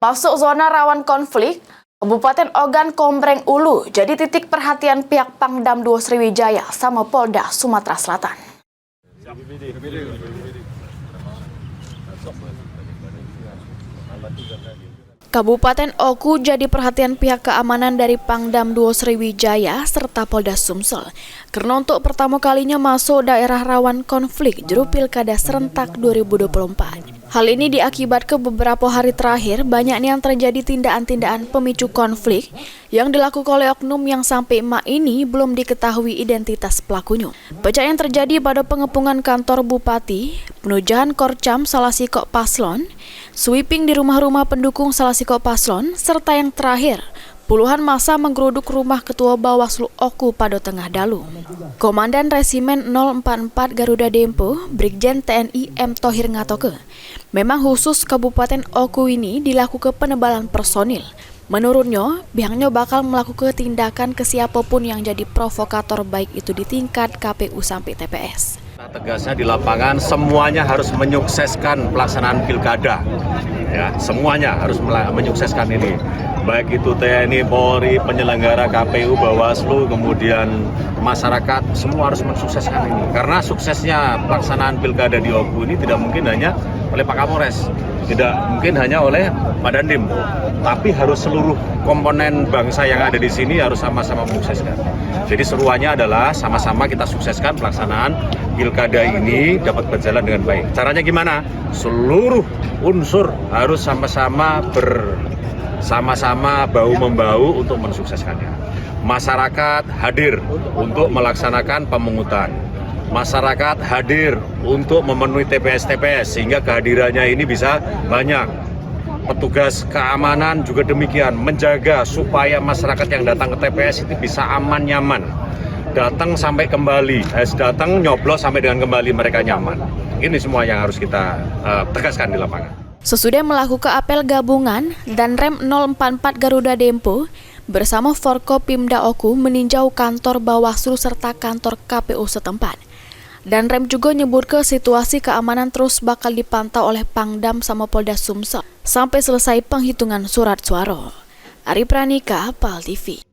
Masuk zona rawan konflik, Kabupaten Ogan Kombreng Ulu jadi titik perhatian pihak Pangdam II Sriwijaya sama Polda Sumatera Selatan. Kabupaten Oku jadi perhatian pihak keamanan dari Pangdam II Sriwijaya serta Polda Sumsel karena untuk pertama kalinya masuk daerah rawan konflik juru Pilkada serentak 2024. Hal ini diakibatkan beberapa hari terakhir banyaknya yang terjadi tindakan-tindakan pemicu konflik yang dilakukan oleh oknum yang sampai emak ini belum diketahui identitas pelakunya. Pecah yang terjadi pada pengepungan kantor bupati, penujahan korcam Salasiko Paslon, sweeping di rumah-rumah pendukung Salasiko Paslon, serta yang terakhir, puluhan massa menggeruduk rumah Ketua Bawaslu Oku pada tengah dalu. Komandan Resimen 044 Garuda Dempo, Brigjen TNI M. Thohir ngatoke, memang khusus Kabupaten Oku ini dilakukan penebalan personil. Menurutnya, pihaknya bakal melakukan tindakan ke siapapun yang jadi provokator baik itu di tingkat KPU sampai TPS. Tegasnya di lapangan semuanya harus menyukseskan pelaksanaan pilkada, ya semuanya harus menyukseskan ini, baik itu TNI, Polri, penyelenggara KPU, Bawaslu, kemudian masyarakat, semua harus mensukseskan ini. Karena suksesnya pelaksanaan pilkada di Oku ini tidak mungkin hanya oleh Pak Kapolres, tidak mungkin hanya oleh Pak Dandim, tapi harus seluruh komponen bangsa yang ada di sini harus sama-sama menyukseskan. Jadi seruannya adalah sama-sama kita sukseskan pelaksanaan pilkada ini dapat berjalan dengan baik. Caranya gimana? Seluruh unsur harus sama-sama bersama-sama bahu-membahu untuk mensukseskannya. Masyarakat hadir untuk melaksanakan pemungutan. Masyarakat hadir untuk memenuhi TPS-TPS sehingga kehadirannya ini bisa banyak. Petugas keamanan juga demikian, menjaga supaya masyarakat yang datang ke TPS itu bisa aman nyaman. Datang sampai kembali, datang nyoblos sampai dengan kembali mereka nyaman. Ini semua yang harus kita tegaskan di lapangan. Sesudah melakukan apel gabungan dan Rem 044 Garuda Dempo bersama Forkopimda Oku meninjau kantor Bawaslu serta kantor KPU setempat. Dan Rem juga nyebut ke situasi keamanan terus bakal dipantau oleh Pangdam sama Polda Sumsel sampai selesai penghitungan surat suara. Ari Pranika, PAL TV.